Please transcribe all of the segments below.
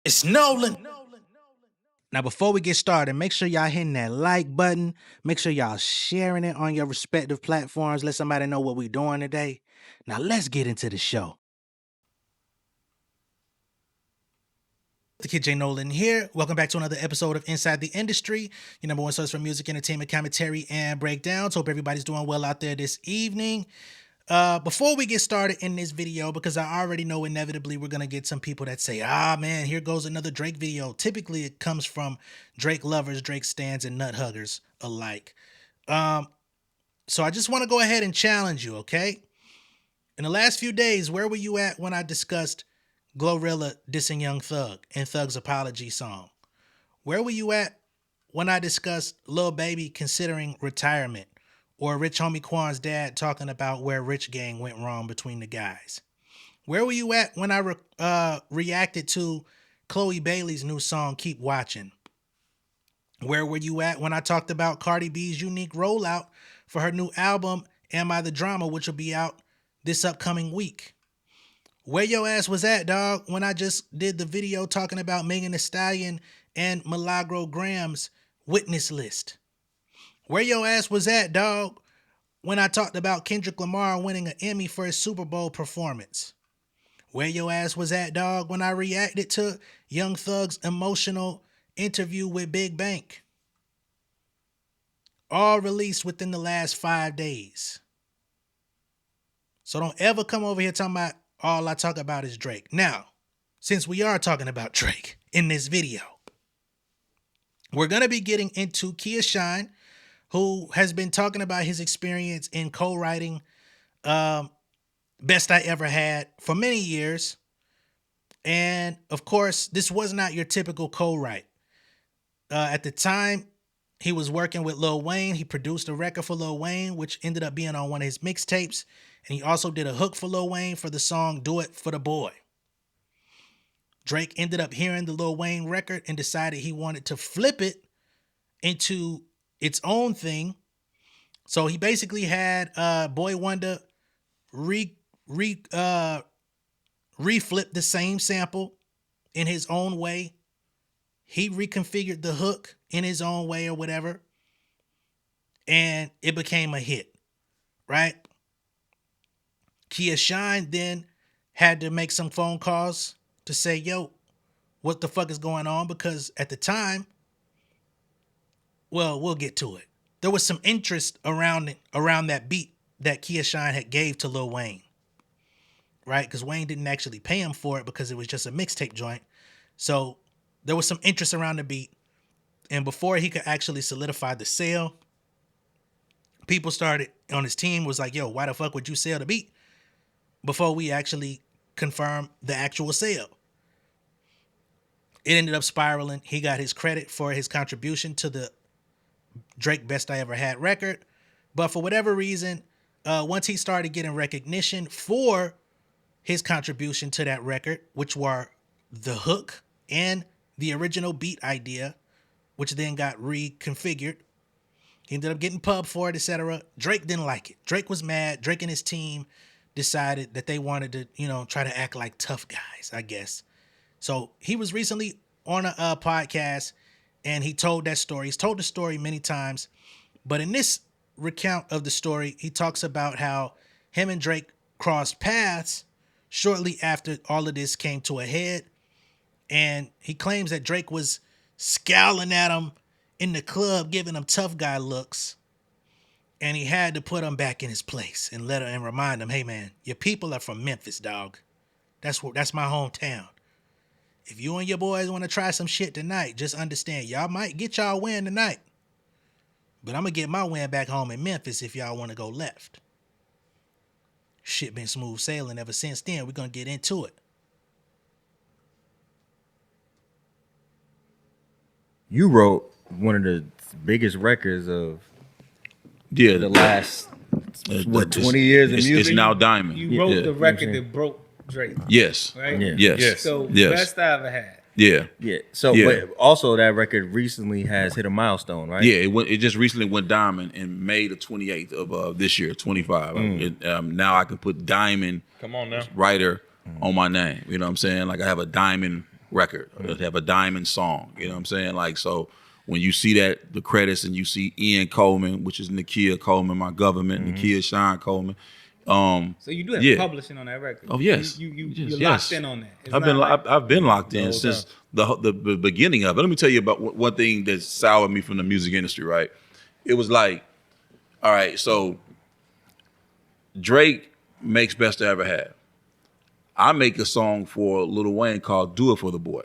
It's Nolan. Now, before we get started, make sure y'all hitting that like button. Make sure y'all sharing it on your respective platforms. Let somebody know what we're doing today. Now, let's get into the show. The kid J Nolan here. Welcome back to another episode of Inside the Industry, your number one source for music, entertainment, commentary, and breakdowns. Hope everybody's doing well out there this evening. Before we get started in this video, because I already know inevitably we're going to get some people that say, man, here goes another Drake video. Typically, it comes from Drake lovers, Drake stans, and nut huggers alike. So I just want to go ahead and challenge you, okay? In the last few days, where were you at when I discussed Glorilla dissing Young Thug and Thug's apology song? Where were you at when I discussed Lil Baby considering retirement? Or Rich Homie Quan's dad talking about where Rich Gang went wrong between the guys? Where were you at when I reacted to Chloe Bailey's new song, Keep Watching? Where were you at when I talked about Cardi B's unique rollout for her new album, Am I the Drama, which will be out this upcoming week? Where your ass was at, dog, when I just did the video talking about Megan Thee Stallion and Milagro Graham's witness list? Where your ass was at, dog, when I talked about Kendrick Lamar winning an Emmy for his Super Bowl performance? Where your ass was at, dog, when I reacted to Young Thug's emotional interview with Big Bank? All released within the last 5 days. So don't ever come over here talking about all I talk about is Drake. Now, since we are talking about Drake in this video, we're going to be getting into Kia Shine, who has been talking about his experience in co-writing Best I Ever Had for many years. And of course, this was not your typical co-write. At the time, he was working with Lil Wayne. He produced a record for Lil Wayne, which ended up being on one of his mixtapes. And he also did a hook for Lil Wayne for the song Do It For The Boy. Drake ended up hearing the Lil Wayne record and decided he wanted to flip it into its own thing. So he basically had Boy Wonder reflip the same sample in his own way. He reconfigured the hook in his own way or whatever. And it became a hit, right? Kia Shine then had to make some phone calls to say, yo, what the fuck is going on? Because at the time, well, we'll get to it. There was some interest around that beat that Kia Shine had gave to Lil Wayne, right? Because Wayne didn't actually pay him for it because it was just a mixtape joint. So there was some interest around the beat. And before he could actually solidify the sale, people started on his team was like, yo, why the fuck would you sell the beat before we actually confirm the actual sale? It ended up spiraling. He got his credit for his contribution to the Drake Best I Ever Had record. But for whatever reason, once he started getting recognition for his contribution to that record, which were the hook and the original beat idea, which then got reconfigured, he ended up getting pub for it, etc. Drake didn't like it. Drake was mad. Drake and his team decided that they wanted to, try to act like tough guys, I guess. So he was recently on a podcast and he told that story. He's told the story many times, but in this recount of the story, he talks about how him and Drake crossed paths shortly after all of this came to a head. And he claims that Drake was scowling at him in the club, giving him tough guy looks. And he had to put him back in his place and remind him, hey man, your people are from Memphis, dog. That's my hometown. If you and your boys want to try some shit tonight, just understand y'all might get y'all win tonight. But I'm going to get my win back home in Memphis if y'all want to go left. Shit been smooth sailing ever since then. We're going to get into it. You wrote one of the biggest records of the last 20 years of music. It's now Diamond. You wrote the record that broke Drake. Yes. Right? Yes. So yes. Best I Ever Had. Yeah. So, but also that record recently has hit a milestone, right? Yeah, it just recently went diamond in May the 28th of this year, 25. Now I can put Diamond Come on now. writer on my name. You know what I'm saying? Like I have a diamond record. It'd have a diamond song. You know what I'm saying? Like, so when you see that, the credits, and you see Ian Coleman, which is Nakia Coleman, my government, Nakia Shine Coleman. So you do have Yeah. publishing on that record. Oh yes, You're yes. locked in on that. It's I've been not like- I've been locked in whole since the beginning of it. Let me tell you about one thing that soured me from the music industry. Right, it was like, all right, so Drake makes Best I Ever Had. I make a song for Lil Wayne called "Do It for the Boy."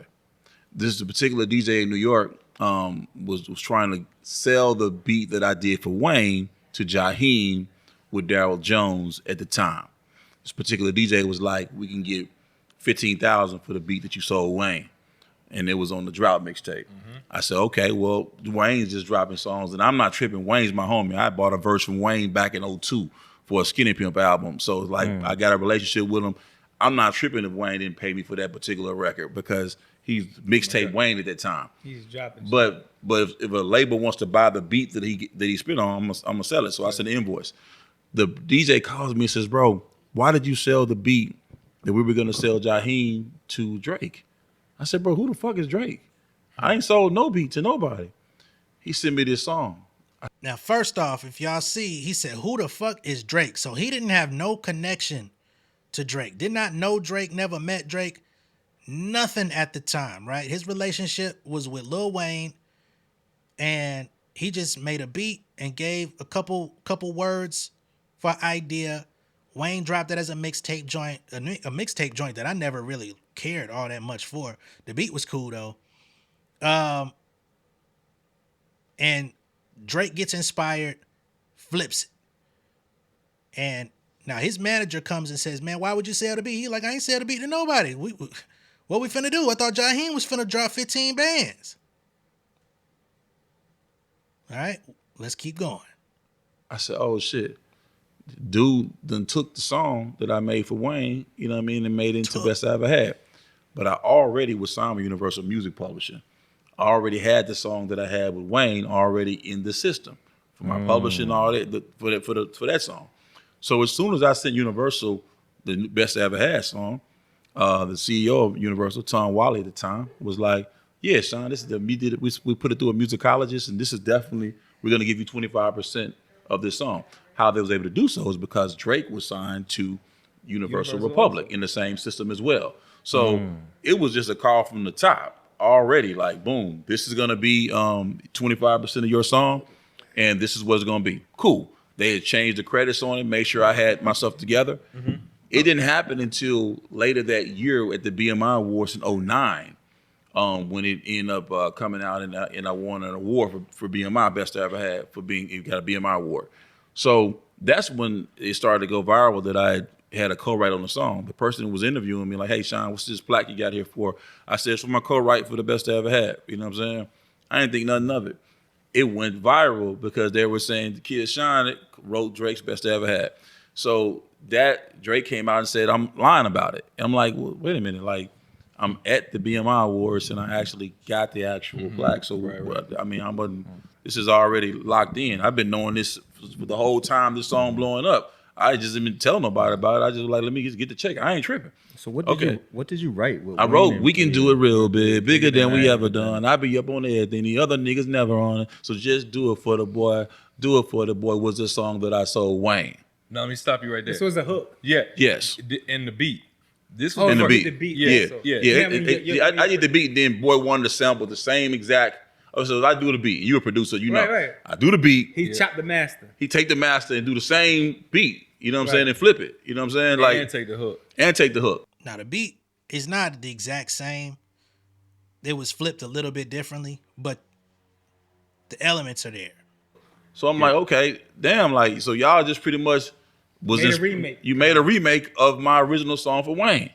This is a particular DJ in New York was trying to sell the beat that I did for Wayne to Jaheim with Daryl Jones at the time. This particular DJ was like, we can get 15,000 for the beat that you sold Wayne. And it was on the Drought mixtape. I said, okay, well, Wayne's just dropping songs, and I'm not tripping. Wayne's my homie. I bought a verse from Wayne back in '02 for a Skinny Pimp album. So it's like, I got a relationship with him. I'm not tripping if Wayne didn't pay me for that particular record because he's mixtape Wayne at that time. He's dropping. But if a label wants to buy the beat that he spit on, I'm gonna sell it. So I send an invoice. The DJ calls me and says, bro, why did you sell the beat that we were gonna sell Jaheim to Drake? I said, bro, who the fuck is Drake? I ain't sold no beat to nobody. He sent me this song. Now, first off, if y'all see, he said, who the fuck is Drake? So he didn't have no connection to Drake. Did not know Drake, never met Drake, nothing at the time, right? His relationship was with Lil Wayne, and he just made a beat and gave a couple words for idea. Wayne dropped it as a mixtape joint, a mixtape joint that I never really cared all that much for. The beat was cool though. And Drake gets inspired, flips it. And now his manager comes and says, man, why would you sell the beat? He like, I ain't sell the beat to nobody. What we finna do? I thought Jaheim was finna drop 15 bands. All right, let's keep going. I said, oh shit. Dude then took the song that I made for Wayne, you know what I mean, and made it into Best I Ever Had. But I already was signed with Universal Music Publishing. I already had the song that I had with Wayne already in the system for my publishing and all that for that song. So as soon as I sent Universal the Best I Ever Had song, the CEO of Universal, Tom Wally at the time, was like, yeah, Sean, this is we put it through a musicologist, and this is definitely, we're gonna give you 25% of this song. How they was able to do so is because Drake was signed to Universal Republic in the same system as well. So it was just a call from the top already, like, boom, this is gonna be 25% of your song, and this is what it's gonna be. Cool. They had changed the credits on it, made sure I had my stuff together. It didn't happen until later that year at the BMI Awards in '09, when it ended up coming out, and I won an award for BMI, Best I Ever Had, for being, you got a BMI award. So that's when it started to go viral that I had a co-write on the song. The person who was interviewing me like, hey, Sean, what's this plaque you got here for? I said, it's for my co-write for the Best I Ever Had. You know what I'm saying? I didn't think nothing of it. It went viral because they were saying the kid Sean wrote Drake's Best I Ever Had. So that Drake came out and said, I'm lying about it. And I'm like, well, wait a minute, like, I'm at the BMI Awards and I actually got the actual plaque. So I mean, this is already locked in. I've been knowing this for the whole time this song blowing up. I just didn't tell nobody about it. I just was like, let me just get the check. I ain't tripping. So what did you write? With I Wayne wrote, and we can do it real big, bigger than we ever done. done. I be up on everything. The other niggas never on it. So just do it for the boy. Do it for the boy was the song that I sold Wayne. No, let me stop you right there. This was a hook. Yeah. Yes. And the beat. This was In the first- beat. Yeah. so- Yeah. I did the beat, then boy wanted to sample the same exact. So I do the beat. You a producer, you know. Right. I do the beat. He chopped the master. He take the master and do the same beat. You know what I'm Right. saying? And flip it. You know what I'm saying? Like, And take the hook. and take the hook. Now, the beat is not the exact same. It was flipped a little bit differently, but the elements are there. So I'm like, okay, damn, like, so y'all just pretty much was Made a remake. You made a remake of my original song for Wayne.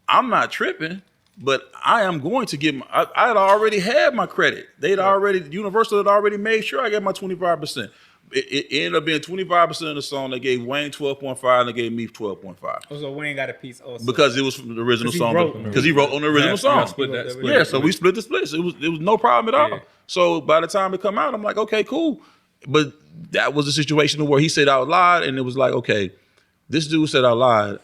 I'm not tripping, but I am going to get I had already had my credit. Universal had already made sure I got my 25%. It ended up being 25% of the song. They gave Wayne 12.5 and they gave me 12.5. Also, Wayne got a piece also. Because it was from the original 'Cause he song. wrote- Because he wrote on the original song. Split that. Yeah, so we split the splits. It was no problem at all. Yeah. So by the time it come out, I'm like, okay, cool. But that was a situation where he said out loud, and it was like, okay, this dude said out loud,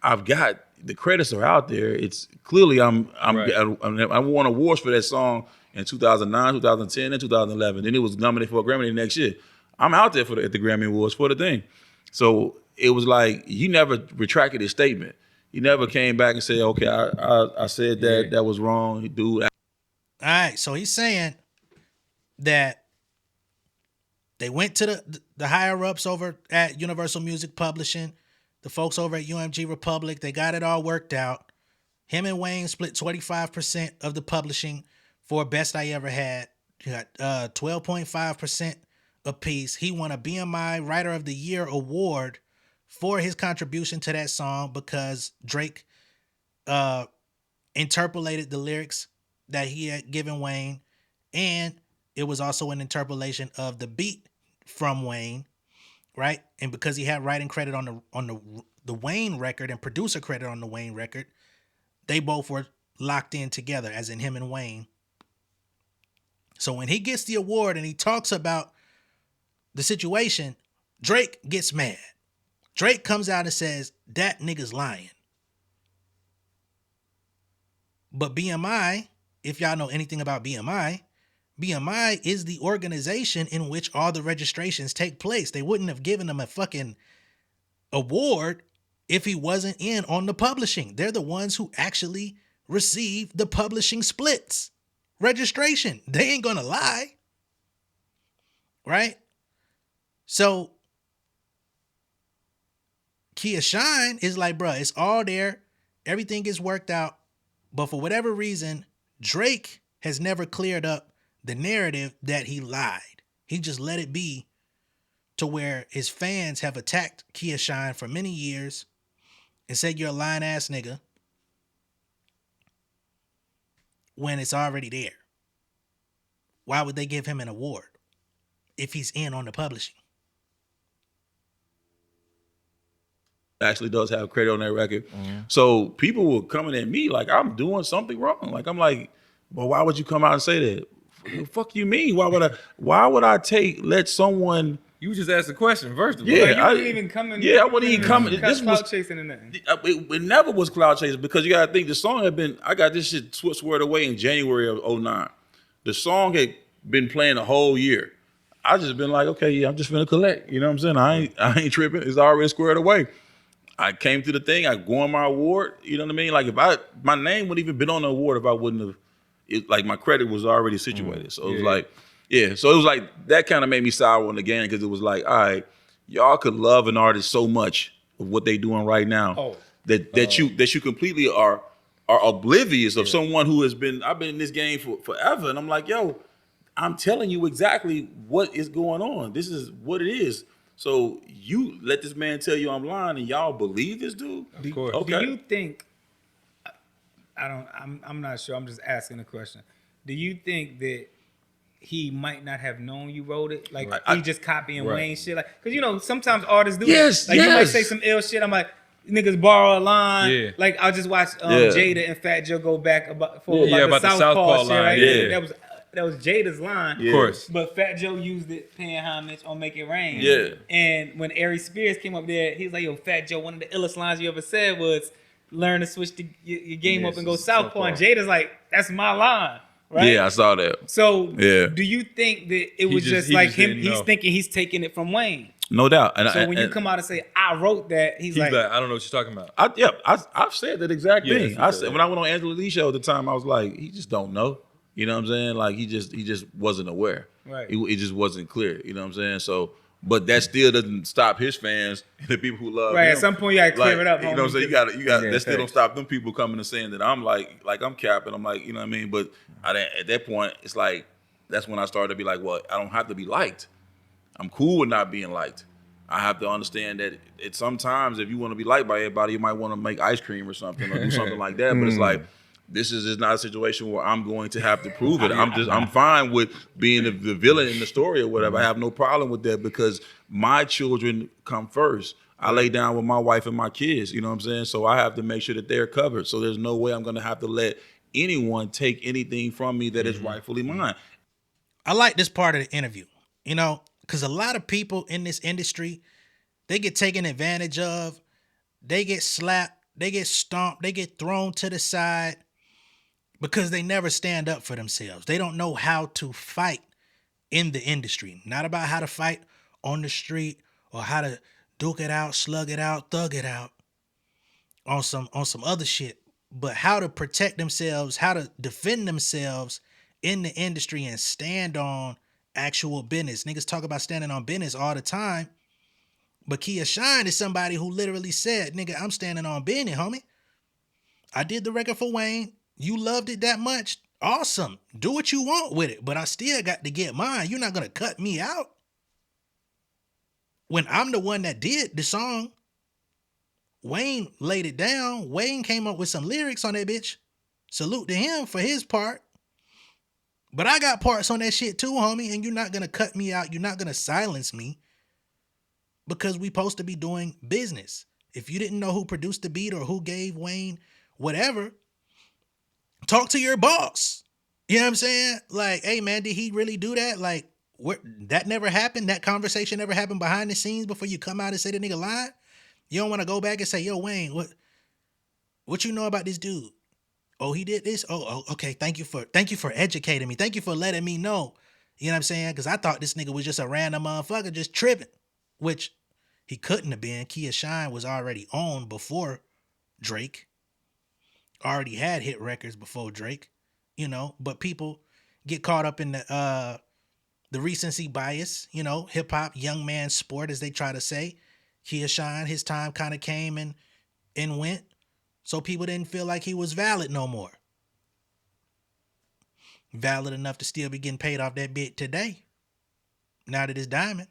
I've got the credits are out there. It's clearly I won awards for that song in 2009, 2010, and 2011. Then it was nominated for a Grammy the next year. I'm out there at the Grammy Awards for the thing. So it was like he never retracted his statement. He never came back and said, "Okay, I said that was wrong, dude." All right, so he's saying that they went to the higher ups over at Universal Music Publishing, the folks over at UMG Republic. They got it all worked out. Him and Wayne split 25% of the publishing for Best I Ever Had. He got 12.5% apiece. He won a BMI Writer of the Year award for his contribution to that song because Drake interpolated the lyrics that he had given Wayne, and it was also an interpolation of the beat from Wayne, right? And because he had writing credit on the Wayne record and producer credit on the Wayne record, they both were locked in together, as in him and Wayne. So when he gets the award and he talks about the situation, Drake gets mad. Drake comes out and says, that nigga's lying. But BMI, if y'all know anything about BMI is the organization in which all the registrations take place. They wouldn't have given him a fucking award if he wasn't in on the publishing. They're the ones who actually receive the publishing splits. Registration. They ain't gonna lie. Right? So Kia Shine is like, bruh, it's all there. Everything gets worked out. But for whatever reason, Drake has never cleared up the narrative that he lied. He just let it be to where his fans have attacked Kia Shine for many years and said you're a lying ass nigga when it's already there. Why would they give him an award if he's in on the publishing? Actually does have credit on that record. So people were coming at me like I'm doing something wrong. Like I'm like, well, why would you come out and say that? What the fuck you mean? Why would I let someone? You just asked a question first of all. Yeah, You wouldn't even come in. Yeah, I wouldn't even come. This was clout chasing and nothing. it never was cloud chasing because you gotta think the song had been. I got this shit squared away in January of 2009. The song had been playing a whole year. I just been like, okay, yeah, I'm just gonna collect. You know what I'm saying? I ain't tripping. It's already squared away. I came to the thing. I won my award. You know what I mean? Like my name wouldn't even been on the award if I wouldn't have. Like my credit was already situated. So it was like, yeah. So it was like that kind of made me sour on the game because it was like, all right, y'all could love an artist so much of what they doing right now that you completely are oblivious of someone who has been. I've been in this game for forever, and I'm like, yo, I'm telling you exactly what is going on. This is what it is. So you let this man tell you I'm lying, and y'all believe this dude? Of course. Okay. Do you think? I'm not sure. I'm just asking a question. Do you think that he might not have known you wrote it? Like he just copying Wayne shit? Like, because you know sometimes artists do. Yes, that. Like you might say some ill shit. I'm like, niggas borrow a line. Yeah. Like I'll just watch Jada and Fat Joe go back about the Southpaw shit. line. Right? Yeah. That was Jada's line. Of course. But Fat Joe used it paying homage on Make It Rain. Yeah. And when Ari Spears came up there, he was like, yo, Fat Joe, one of the illest lines you ever said was, learn to switch your game up and go Southpaw. And Jada's like, that's my line. Right? Yeah, I saw that. So do you think that it was just like him, he's thinking he's taking it from Wayne? No doubt. And so when you come out and say, I wrote that, he's like, I don't know what you're talking about. I've said that exact thing. Yes, I said when I went on Angela Lee's show at the time, I was like, he just don't know. You know what I'm saying? Like he just wasn't aware. Right. It just wasn't clear. You know what I'm saying? So, but that still doesn't stop his fans and the people who love him. at some point you gotta clear it up. You know what I'm saying? You got that still don't stop them people coming and saying that I'm like I'm capping. I'm like, you know what I mean? But at that point, it's like that's when I started to be like, well, I don't have to be liked. I'm cool with not being liked. I have to understand that it's sometimes if you want to be liked by everybody, you might want to make ice cream or something or do something like that. But it's like this is just not a situation where I'm going to have to prove it. I'm fine with being the villain in the story or whatever. I have no problem with that because my children come first. I lay down with my wife and my kids, you know what I'm saying? So I have to make sure that they're covered. So there's no way I'm going to have to let anyone take anything from me that is rightfully mine. I like this part of the interview, you know, because a lot of people in this industry, they get taken advantage of, they get slapped, they get stomped, they get thrown to the side because they never stand up for themselves. They don't know how to fight in the industry. Not about how to fight on the street or how to duke it out, slug it out, thug it out on some other shit, but how to protect themselves, how to defend themselves in the industry and stand on actual business. Niggas talk about standing on business all the time, but Kia Shine is somebody who literally said, nigga, I'm standing on business, homie. I did the record for Wayne. You loved it that much. Awesome. Do what you want with it, but I still got to get mine. You're not going to cut me out. When I'm the one that did the song, Wayne laid it down. Wayne came up with some lyrics on that bitch. Salute to him for his part. But I got parts on that shit too, homie, and you're not going to cut me out. You're not going to silence me because we supposed to be doing business. If you didn't know who produced the beat or who gave Wayne whatever, talk to your boss. You know what I'm saying? Like, hey man, did he really do that? Like, that never happened? That conversation never happened behind the scenes before you come out and say the nigga lied? You don't want to go back and say, yo, Wayne, what you know about this dude? Oh, he did this? Oh, okay. Thank you for educating me. Thank you for letting me know. You know what I'm saying? Because I thought this nigga was just a random motherfucker just tripping, which he couldn't have been. Kia Shine was already on before Drake. Already had hit records before Drake, but people get caught up in the recency bias, hip hop, young man sport, as they try to say. Kia Shine, his time kind of came and went. So people didn't feel like he was valid no more. Valid enough to still be getting paid off that bit today. Now that it's diamond.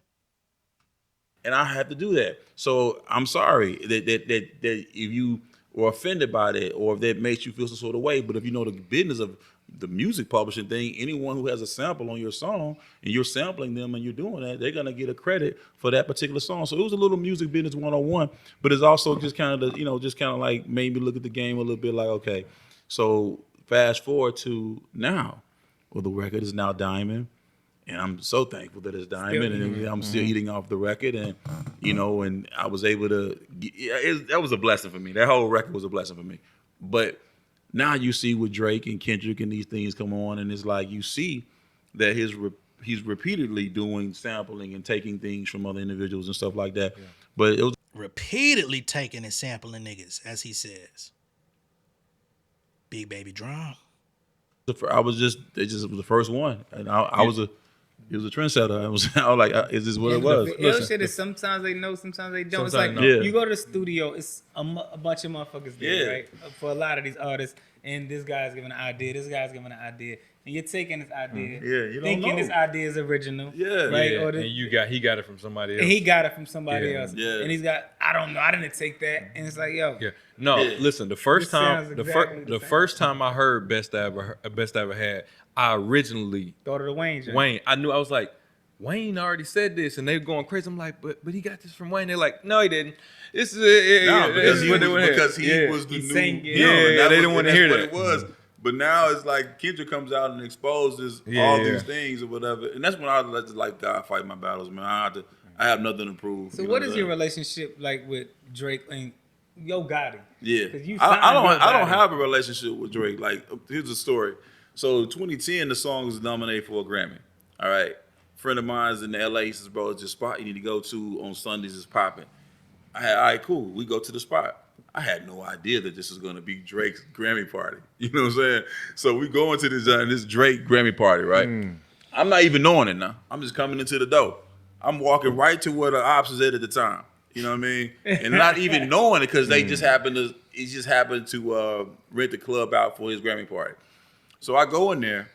And I have to do that. So I'm sorry that if you were offended by that or if that makes you feel some sort of way. But if you know the business of the music publishing thing, anyone who has a sample on your song and you're sampling them and you're doing that, they're gonna get a credit for that particular song. So it was a little music business 101, but it's also just kind of just kind of like made me look at the game a little bit like, okay, so fast forward to now, well, the record is now diamond. And I'm so thankful that it's diamond, and I'm still eating off the record, and and I was able to. That was a blessing for me. That whole record was a blessing for me. But now you see with Drake and Kendrick and these things come on, and it's like you see that he's repeatedly doing sampling and taking things from other individuals and stuff like that. Yeah. But it was repeatedly taking and sampling niggas, as he says. Big Baby Drum. It was the first one, and I was a. He was a trendsetter. I was like, is this what it was? The ill shit is sometimes they know, sometimes they don't. Sometimes it's like you go to the studio, it's a bunch of motherfuckers there, right? For a lot of these artists, and this guy's giving an idea, this guy's giving an idea, and you're taking this idea, you don't thinking know. this idea is original, right? Yeah. And he got it from somebody else. And he got it from somebody else, yeah. And he's got, I don't know, I didn't take that, and it's like, yo, listen, the first time, exactly the first time I heard Best I Ever Had, I originally thought of the Wayne. I knew, I was like, Wayne already said this, and they were going crazy. I'm like, but he got this from Wayne. They're like, no, he didn't. This is because he was the new. They didn't want to hear that. It was. But now it's like Kendrick comes out and exposes all these things or whatever, and that's when I let like God fight my battles, man. I have nothing to prove. So what is your relationship like with Drake and Yo Gotti? Yeah, I don't have a relationship with Drake. Like, here's the story. So 2010, the song was nominated for a Grammy. All right. A friend of mine's in LA. He says, bro, it's a spot you need to go to on Sundays. It's popping. I had, all right, cool. We go to the spot. I had no idea that this was going to be Drake's Grammy party. You know what I'm saying? So we go into this Drake Grammy party, right? I'm not even knowing it now. I'm just coming into the door. I'm walking right to where the ops is at the time. You know what I mean? And not even knowing it because he just happened to rent the club out for his Grammy party. So I go in there,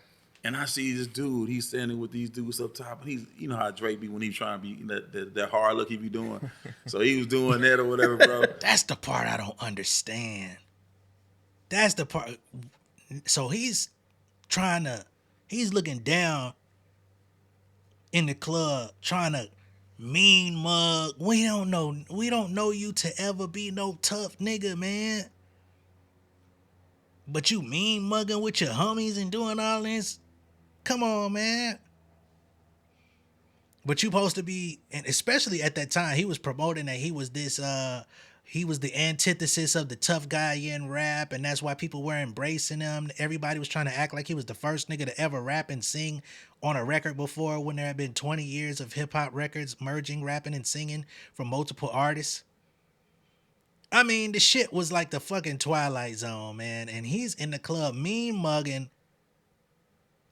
and I see this dude. He's standing with these dudes up top, and you know how Drake be when he's trying to be that hard look he be doing. So he was doing that or whatever, bro. That's the part I don't understand. That's the part. So he's looking down in the club, trying to mean mug. We don't know you to ever be no tough nigga, man. But you mean mugging with your homies and doing all this? Come on, man. But you supposed to be, and especially at that time, he was promoting that he was this he was the antithesis of the tough guy in rap, and that's why people were embracing him. Everybody was trying to act like he was the first nigga to ever rap and sing on a record before, when there had been 20 years of hip hop records merging rapping and singing from multiple artists. I mean, the shit was like the fucking Twilight Zone, man. And he's in the club mean mugging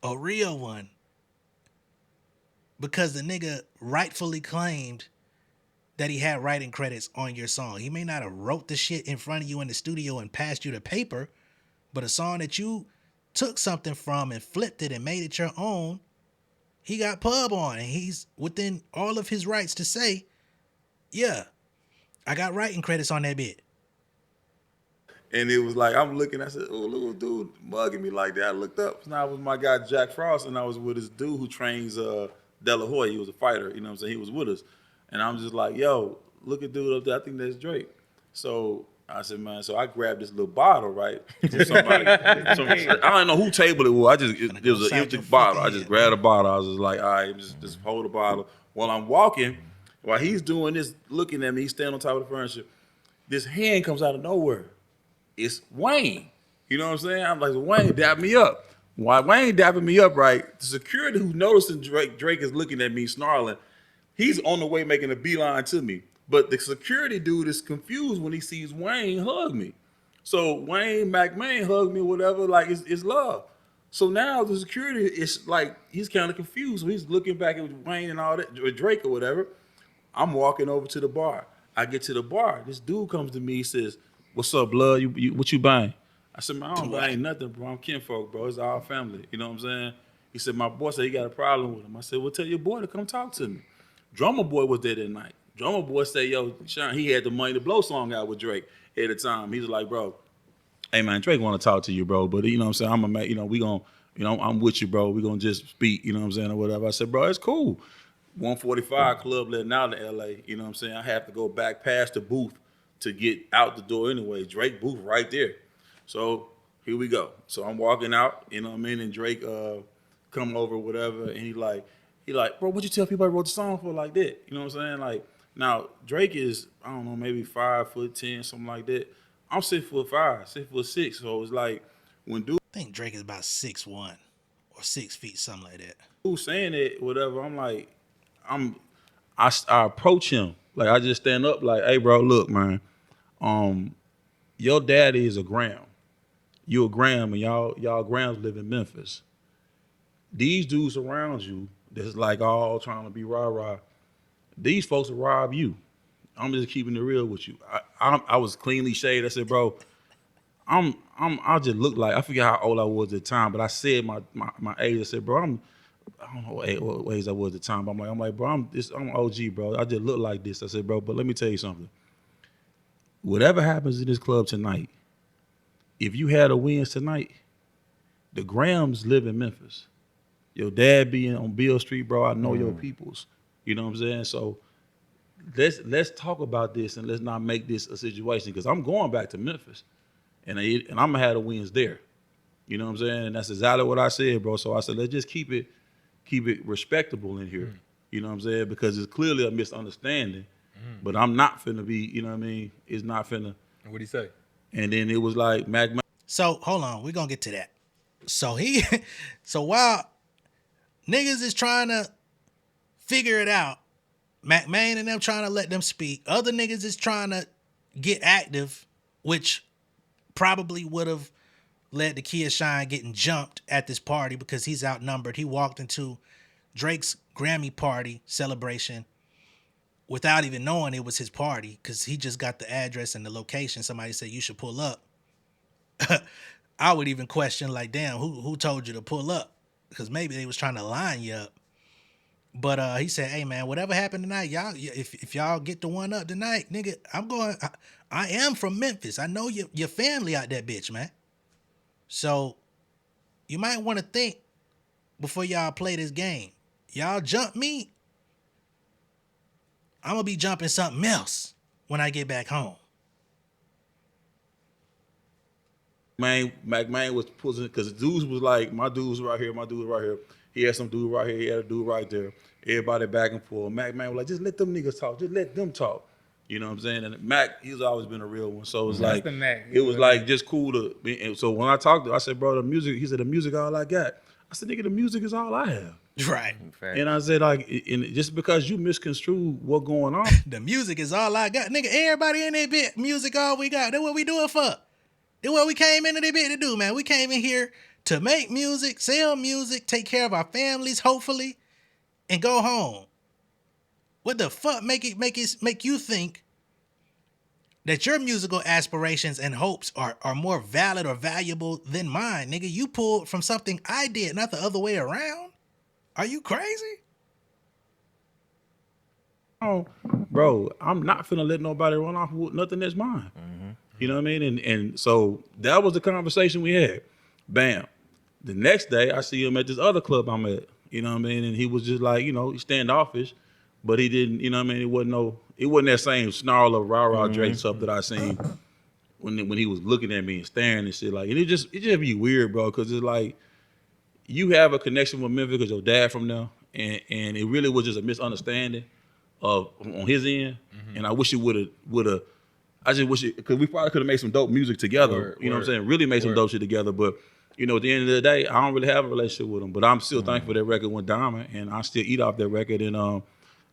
a real one because the nigga rightfully claimed that he had writing credits on your song. He may not have wrote the shit in front of you in the studio and passed you the paper, but a song that you took something from and flipped it and made it your own, he got pub on, and he's within all of his rights to say, yeah, I got writing credits on that bit. And it was like, I'm looking, I said, oh, little dude mugging me like that. I looked up, and I was my guy Jack Frost, and I was with this dude who trains De La Hoya. He was a fighter, you know what I'm saying? He was with us. And I'm just like, yo, look at dude up there, I think that's Drake. So I said, man, so I grabbed this little bottle, right? I don't know who table it was. It was an empty bottle. I just grabbed a bottle. I was just like, all right, just hold the bottle. While I'm walking, while he's doing this, looking at me, he's standing on top of the furniture, this hand comes out of nowhere. It's Wayne. You know what I'm saying? I'm like, Wayne dapped me up. Why Wayne dapping me up, right? The security who's noticing Drake is looking at me snarling, he's on the way making a beeline to me. But the security dude is confused when he sees Wayne hug me. So Wayne McMahon hugged me, whatever, like it's love. So now the security is like, he's kind of confused. So he's looking back at Wayne and all that, or Drake or whatever. I'm walking over to the bar. I get to the bar. This dude comes to me, he says, what's up, blood? What you buying? I said, man, I don't buy nothing, bro. I'm kinfolk, bro. It's our family. You know what I'm saying? He said, my boy said he got a problem with him. I said, well, tell your boy to come talk to me. Drummer Boy was there that night. Drummer Boy said, yo, Sean, he had the Money to Blow song out with Drake at the time. He was like, bro, hey, man, Drake want to talk to you, bro. But, you know what I'm saying? I'm a, you know, we going to, you know, I'm with you, bro. We going to just speak, you know what I'm saying, or whatever. I said, bro, it's cool. 145 club letting out in L.A., you know what I'm saying? I have to go back past the booth to get out the door anyway. Drake booth right there. So here we go. So I'm walking out, you know what I mean? And Drake come over, whatever, and he like, bro, what you tell people I wrote the song for like that? You know what I'm saying? Like, now Drake is, I don't know, maybe 5'10", something like that. I'm 6'5", 6'6". So it's like when dude I think Drake is about 6'1" or 6 feet, something like that. who's saying it, whatever, I'm like, I approach him. Like I just stand up like, hey bro, look, man, your daddy is a Graham. You a Graham, and y'all Grahams live in Memphis. These dudes around you that's like all trying to be rah-rah, these folks will rob you. I'm just keeping it real with you. I was cleanly shaved. I said, bro, I just look like, I forget how old I was at the time, but I said my age. I said, bro, I don't know what age I was at the time, but I'm like, bro, I'm OG, bro. I just look like this. I said, bro, but let me tell you something. Whatever happens in this club tonight, if you had a wins tonight, the Grahams live in Memphis. Your dad being on Beale Street, bro, I know your peoples. You know what I'm saying? So let's talk about this and let's not make this a situation, because I'm going back to Memphis and I'm gonna have the wins there. You know what I'm saying? And that's exactly what I said, bro. So I said, let's just keep it respectable in here. You know what I'm saying? Because it's clearly a misunderstanding. But I'm not finna be, you know what I mean? It's not finna. What'd he say? And then it was like Mac. So hold on, we're gonna get to that. So while niggas is trying to figure it out, McMahon and them trying to let them speak, other niggas is trying to get active, which probably would have led to Kia Shine getting jumped at this party because he's outnumbered. He walked into Drake's Grammy party celebration without even knowing it was his party, because he just got the address and the location. Somebody said you should pull up. I would even question, like, damn, who told you to pull up? Because maybe they was trying to line you up. But he said, hey man, whatever happened tonight, y'all, if y'all get the one up tonight, nigga, I am from Memphis. I know your family out there, bitch, man. So you might want to think before y'all play this game. Y'all jump me, I'm gonna be jumping something else when I get back home. McMahon was pushing, because the dudes was like, my dude's right here, my dude's right here. He had some dude right here, he had a dude right there. Everybody back and forth. McMahon was like, just let them niggas talk. Just let them talk. You know what I'm saying? And Mac, he's always been a real one. So it's like, the Mac. it was like just cool to be. And so when I talked to him, I said, bro, the music, he said, the music all I got. I said, nigga, the music is all I have. Right. And I said, like, and just because you misconstrue what's going on. The music is all I got. Nigga, everybody in that bit, music all we got. That's what we do it for. That's what we came into the bit to do, man. We came in here to make music, sell music, take care of our families, hopefully, and go home. What the fuck make you think that your musical aspirations and hopes are more valid or valuable than mine? Nigga, you pulled from something I did, not the other way around. Are you crazy? Oh, bro, I'm not finna let nobody run off with nothing that's mine. You know what I mean? And so that was the conversation we had. Bam. The next day, I see him at this other club I'm at. You know what I mean? And he was just like, you know, he standoffish, but he didn't, you know what I mean? It wasn't that same snarl of rah-rah Drake stuff that I seen when he was looking at me and staring and shit. Like, and it just be weird, bro, because it's like, you have a connection with Memphis because your dad from there, and it really was just a misunderstanding on his end. And I wish it would have. I just wish it, because we probably could have made some dope music together. You know what I'm saying? Really made some dope shit together. But you know, at the end of the day, I don't really have a relationship with him. But I'm still thankful that record went diamond, and I still eat off that record. And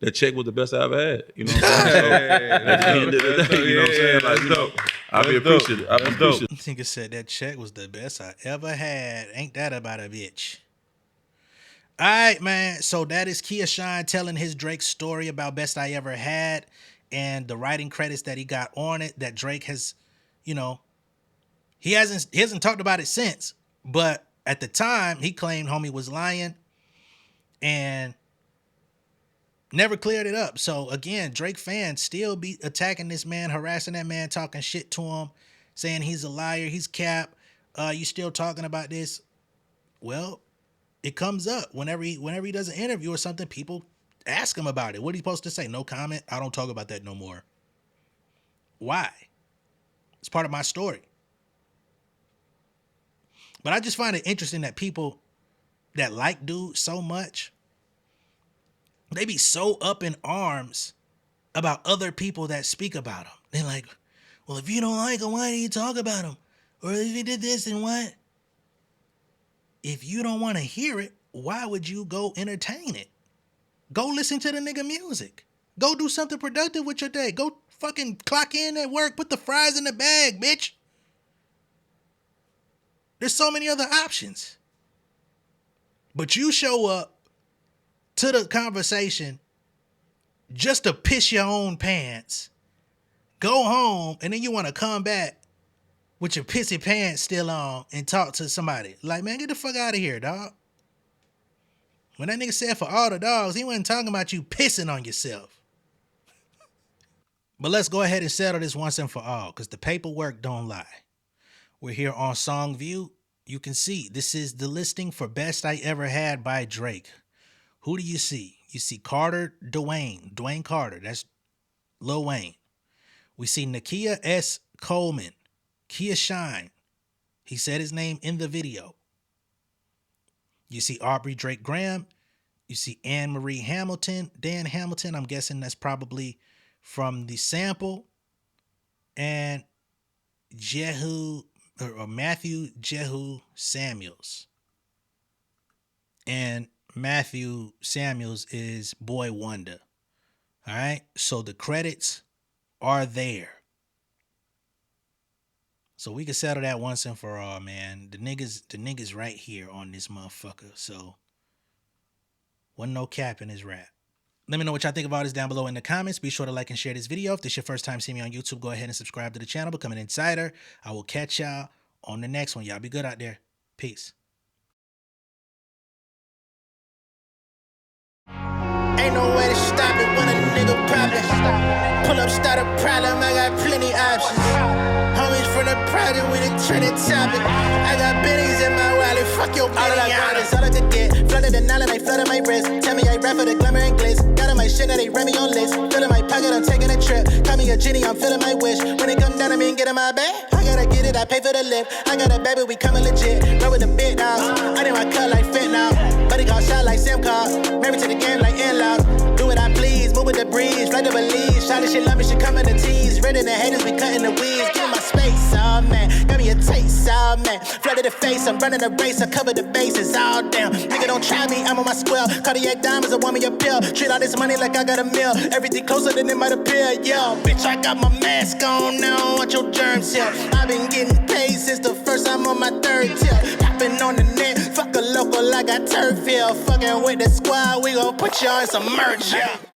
that check was the best I ever had. You know what I'm saying? So, at the end of the day, you know what I'm saying? Like, you know, I be appreciative. I be appreciative. Nigga said that check was the best I ever had. Ain't that about a bitch? All right, man. So that is Kia Shine telling his Drake story about Best I Ever Had and the writing credits that he got on it that Drake has, you know, he hasn't talked about it since. But at the time, he claimed homie was lying and never cleared it up. So again, Drake fans still be attacking this man, harassing that man, talking shit to him, saying he's a liar, he's cap. You still talking about this? Well, it comes up whenever he does an interview or something. People ask him about it. What are you supposed to say? No comment. I don't talk about that no more. Why? It's part of my story. But I just find it interesting that people that like dude so much, they be so up in arms about other people that speak about him. They're like, well, if you don't like him, why do you talk about him? Or if he did this and what? If you don't want to hear it, why would you go entertain it? Go listen to the nigga music. Go do something productive with your day. Go fucking clock in at work. Put the fries in the bag, bitch. There's so many other options. But you show up to the conversation just to piss your own pants, go home, and then you want to come back with your pissy pants still on and talk to somebody. Like, man, get the fuck out of here, dog. When that nigga said for all the dogs, he wasn't talking about you pissing on yourself. But let's go ahead and settle this once and for all, because the paperwork don't lie. We're here on Song View. You can see this is the listing for Best I Ever Had by Drake. Who do you see? You see Carter Dwayne Carter. That's Lil Wayne. We see Nakia S. Coleman, Kia Shine. He said his name in the video. You see Aubrey Drake Graham. You see Anne Marie Hamilton, Dan Hamilton. I'm guessing that's probably from the sample. And Matthew Jehu Samuels. And Matthew Samuels is Boy Wonder. All right. So the credits are there. So we can settle that once and for all, man. The niggas right here on this motherfucker. So wasn't no cap in his rap. Let me know what y'all think of all this down below in the comments. Be sure to like and share this video. If this is your first time seeing me on YouTube, go ahead and subscribe to the channel. Become an insider. I will catch y'all on the next one. Y'all be good out there. Peace. Ain't no way to stop it when a nigga poppin'. Pull up, start a problem, I got plenty options. Homies from the project, we the trending topic. I got bennies in my wallet, fuck your all I got is all I could get. Flooded the knowledge, I flooded my wrist. Tell me I rap for the glamour and glitz. Got in my shit, now they ran me on list. Filling my pocket, I'm taking a trip. Call me a genie, I'm filling my wish. When it come down to me and get in my bag, I gotta get it, I pay for the lift. I got a baby, we coming legit. Roll with the big dogs. I need my cut like fit now. Buddy got shot like Sam Cobb. Married to the game like in-laws. Do what I please, move with the breeze. Fly to Belize, shot Really, she love me, she coming to tease. Ready the haters, we cutting the weeds. Give me my space, oh man. Got me a taste, oh man. Flooded the face, I'm running a race. I cover the bases, all down. Nigga, don't try me, I'm on my square. Cardiac diamonds, I want me a pill. Treat all this money like I got a meal. Everything closer than it might appear, yo. Bitch, I got my mask on now. Watch your germs here. I've been getting paid since the first time on my third tip. Popping on the net, fuck a local, I got turf here. Fucking with the squad, we gon' put y'all in some merch, yeah.